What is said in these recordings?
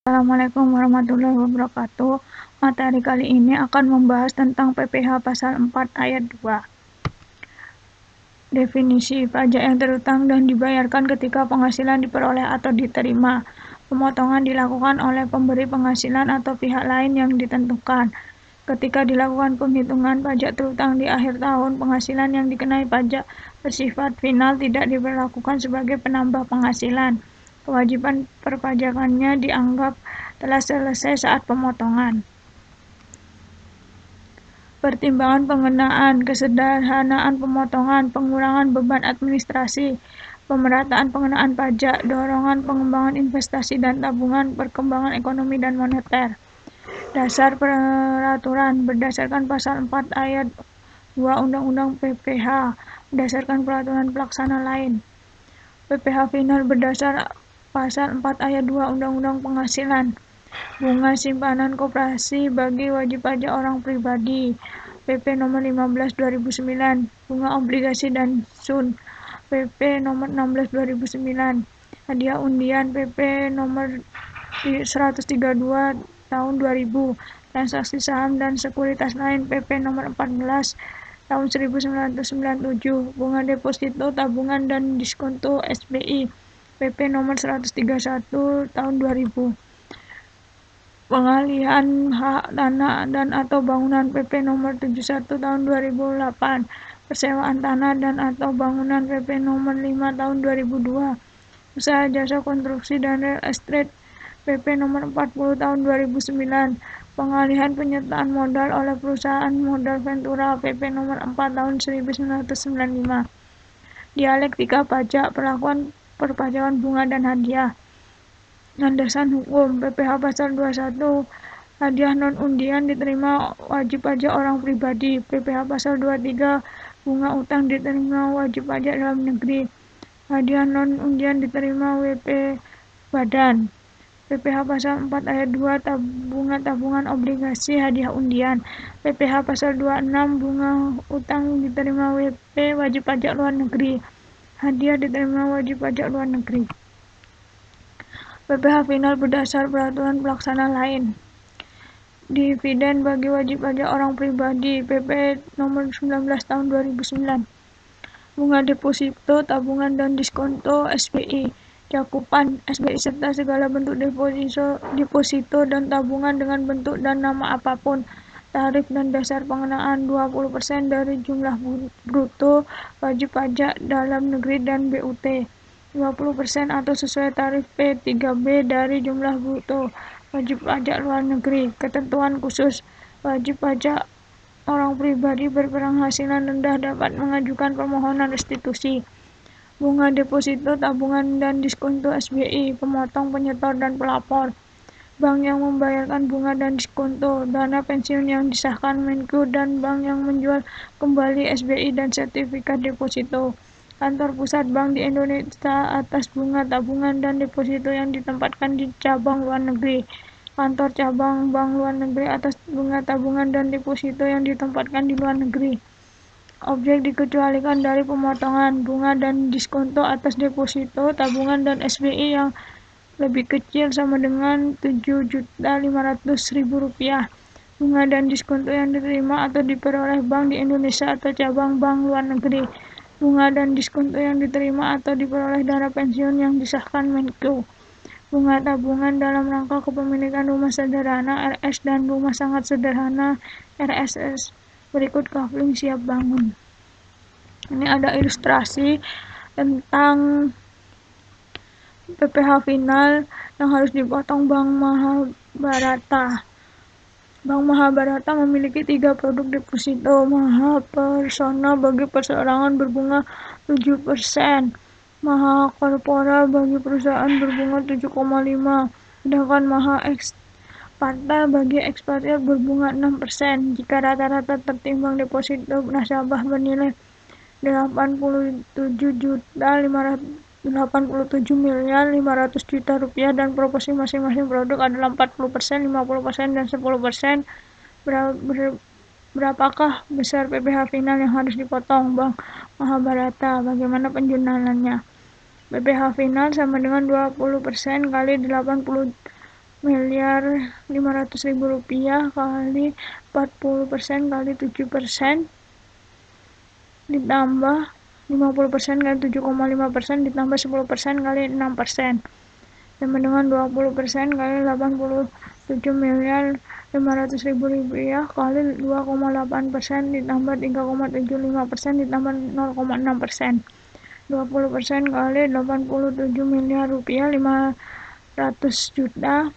Assalamualaikum warahmatullahi wabarakatuh. Materi kali ini akan membahas tentang PPh pasal 4 ayat 2. Definisi pajak yang terutang dan dibayarkan ketika penghasilan diperoleh atau diterima. Pemotongan dilakukan oleh pemberi penghasilan atau pihak lain yang ditentukan. Ketika dilakukan penghitungan pajak terutang di akhir tahun, penghasilan yang dikenai pajak bersifat final tidak diberlakukan sebagai penambah penghasilan. Kewajiban perpajakannya dianggap telah selesai saat pemotongan. Pertimbangan pengenaan, kesederhanaan pemotongan, pengurangan beban administrasi, pemerataan pengenaan pajak, dorongan pengembangan investasi dan tabungan, perkembangan ekonomi dan moneter. Dasar peraturan berdasarkan pasal 4 ayat 2 Undang-Undang PPh berdasarkan peraturan pelaksana lain. PPh final berdasar pasal 4 ayat 2 Undang-Undang Penghasilan. Bunga simpanan koperasi bagi wajib pajak orang pribadi PP nomor 15 2009, bunga obligasi dan sun PP nomor 16 2009, hadiah undian PP nomor 132 tahun 2000, transaksi saham dan sekuritas lain PP nomor 14 tahun 1997, bunga deposito tabungan dan diskonto SBI PP nomor 131 tahun 2000. Pengalihan hak tanah dan atau bangunan PP nomor 71 tahun 2008, persewaan tanah dan atau bangunan PP nomor 5 tahun 2002, usaha jasa konstruksi dan real estate PP nomor 40 tahun 2009, pengalihan penyertaan modal oleh perusahaan modal Ventura PP nomor 4 tahun 1995. Dialektika pajak, perlakuan perpajakan bunga dan hadiah. Landasan hukum PPh pasal 21, hadiah non-undian diterima wajib pajak orang pribadi. PPh pasal 23, bunga utang diterima wajib pajak dalam negeri. Hadiah non-undian diterima WP badan. PPh pasal 4 ayat 2, tabungan obligasi hadiah undian. PPh pasal 26, bunga utang diterima WP wajib pajak luar negeri. Hadiah diterima wajib pajak luar negeri. PPh final berdasar peraturan pelaksana lain. Dividen bagi wajib pajak orang pribadi PP nomor 19 tahun 2009. Bunga deposito, tabungan dan diskonto SBI. Cakupan SBI serta segala bentuk deposito dan tabungan dengan bentuk dan nama apapun. Tarif dan dasar pengenaan 20% dari jumlah bruto wajib pajak dalam negeri dan BUT. 20% atau sesuai tarif P3B dari jumlah bruto wajib pajak luar negeri. Ketentuan khusus wajib pajak orang pribadi berpenghasilan rendah dapat mengajukan permohonan restitusi. Bunga deposito, tabungan dan diskonto SBI, pemotong, penyetor dan pelapor. Bank yang membayarkan bunga dan diskonto, dana pensiun yang disahkan Menko dan bank yang menjual kembali SBI dan sertifikat deposito. Kantor pusat bank di Indonesia atas bunga tabungan dan deposito yang ditempatkan di cabang luar negeri. Kantor cabang bank luar negeri atas bunga tabungan dan deposito yang ditempatkan di luar negeri. Objek dikecualikan dari pemotongan bunga dan diskonto atas deposito, tabungan dan SBI yang lebih kecil sama dengan Rp7.500.000. Bunga dan diskonto yang diterima atau diperoleh bank di Indonesia atau cabang bank luar negeri. Bunga dan diskonto yang diterima atau diperoleh dana pensiun yang disahkan Menko. Bunga tabungan dalam rangka kepemilikan rumah sederhana RS dan rumah sangat sederhana RSS. Berikut kafling siap bangun. Ini ada ilustrasi tentang PPh final yang harus dipotong Bank Mahabharata. Bank Mahabharata memiliki 3 produk deposito. Mahapersona bagi perseorangan berbunga 7%. Mahakorpora bagi perusahaan berbunga 7,5%. Sedangkan Maha Eksparta bagi ekspatriat berbunga 6%. Jika rata-rata tertimbang deposito nasabah bernilai 87.500.000.500 rupiah dan proporsi masing-masing produk adalah 40%, 50%, dan 10%. Berapakah besar PPh final yang harus dipotong Bank Mahabharata? Bagaimana penjurnalannya? PPh final sama dengan 20% kali 80 Rp500.000 kali 40% kali 7% ditambah 50% kali 7,5% ditambah 10% kali 6%, sama dengan 20% kali Rp87.500.000 kali 2,8% ditambah 3,75% ditambah 0,6%. 20% kali Rp87 miliar 500 juta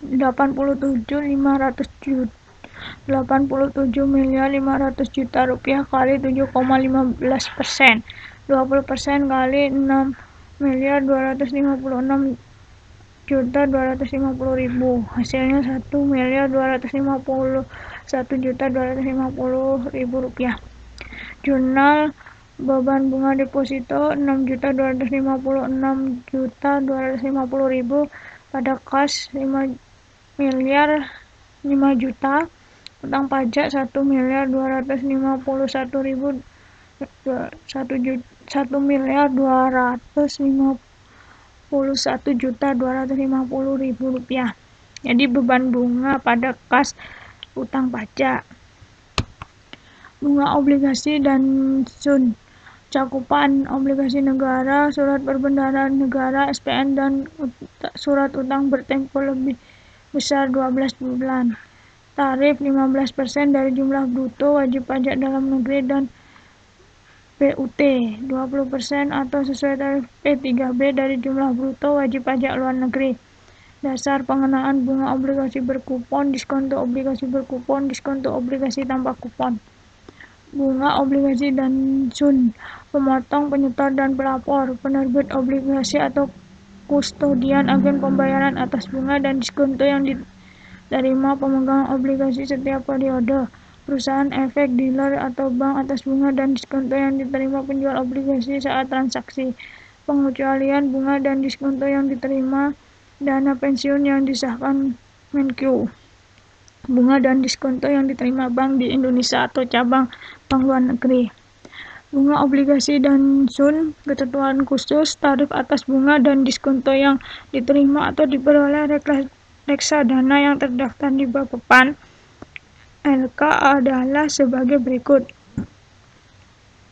87.500 juta kali 7,15%. 20% kali Rp6.256.250.000 hasilnya Rp1.251.250.000. Jurnal beban bunga deposito Rp6.256.250.000 pada kas Rp5.500.000, utang pajak Rp1.251.250.000. Jadi beban bunga pada kas utang pajak. Bunga obligasi dan sun. Cakupan obligasi negara, surat perbendaharaan negara, SPN, dan surat utang bertempo lebih besar 12 bulan. Tarif 15% dari jumlah bruto wajib pajak dalam negeri dan PUT, 20% atau sesuai tarif P3B dari jumlah bruto wajib pajak luar negeri. Dasar pengenaan bunga obligasi berkupon, diskonto obligasi berkupon, diskonto obligasi tanpa kupon. Bunga obligasi dan sun. Pemotong, penyetor, dan pelapor, penerbit obligasi atau kustodian, agen pembayaran atas bunga dan diskonto yang diterima pemegang obligasi setiap periode, perusahaan efek, dealer, atau bank atas bunga dan diskonto yang diterima penjual obligasi saat transaksi. Pengecualian bunga dan diskonto yang diterima dana pensiun yang disahkan Menkyu. Bunga dan diskonto yang diterima bank di Indonesia atau cabang bank luar negeri. Bunga obligasi dan sun. Ketentuan khusus. Tarif atas bunga dan diskonto yang diterima atau diperoleh reksadana yang terdaftar di Bappepan LK adalah sebagai berikut.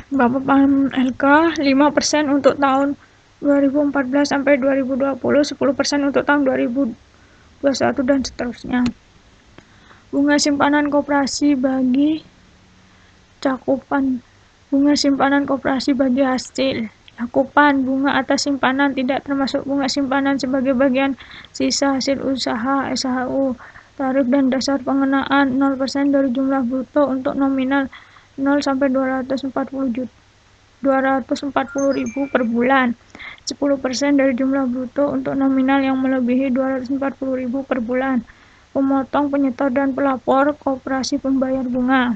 Bappepan LK 5% untuk tahun 2014 sampai 2020, 10% untuk tahun 2021 dan seterusnya. Bunga simpanan koperasi bagi cakupan. Bunga simpanan koperasi bagi hasil. Cakupan bunga atas simpanan tidak termasuk bunga simpanan sebagai bagian sisa hasil usaha SHU. Tarif dan dasar pengenaan 0% dari jumlah bruto untuk nominal 0 sampai 240.000 per bulan. 10% dari jumlah bruto untuk nominal yang melebihi 240.000 per bulan. Pemotong, penyetor, dan pelapor koperasi pembayar bunga.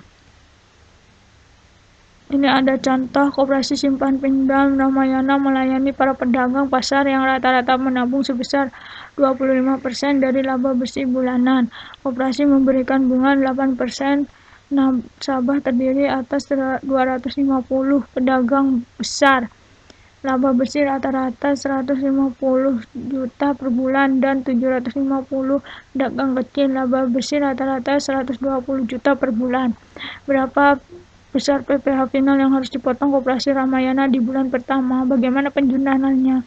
Ini ada contoh. Koperasi Simpan Pinjam Ramayana melayani para pedagang pasar yang rata-rata menabung sebesar 25% dari laba bersih bulanan. Koperasi memberikan bunga 8%. Nasabah terdiri atas 250 pedagang besar. Laba bersih rata-rata 150 juta per bulan dan 750 pedagang kecil. Laba bersih rata-rata 120 juta per bulan. Berapa besar PPh final yang harus dipotong Koperasi Ramayana di bulan pertama? Bagaimana penjurnalnya?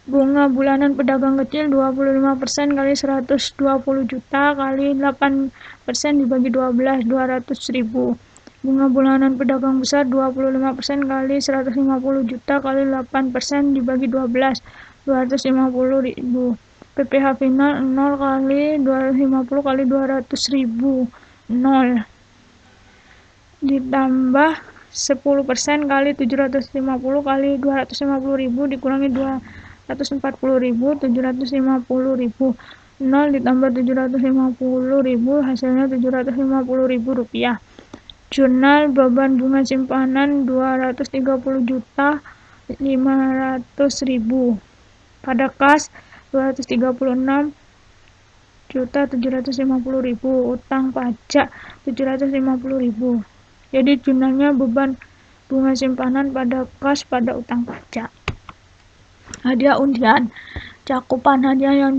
Bunga bulanan pedagang kecil 25% kali 120 juta kali 8% dibagi 12, 200.000. Bunga bulanan pedagang besar 25% kali 150 juta kali 8% dibagi 12, 250.000. PPh final 0 kali 250 kali 200.000, 0. Ditambah 10% kali 750 kali 250.000 dikurangi 240.000, 750.000. 0 ditambah 750.000 hasilnya Rp750.000. Jurnal beban bunga simpanan 230.500.000 pada kas 236.750.000, utang pajak 750.000. Jadi jurnalnya beban bunga simpanan pada kas pada utang pajak. Hadiah undian. Cakupan hadiah yang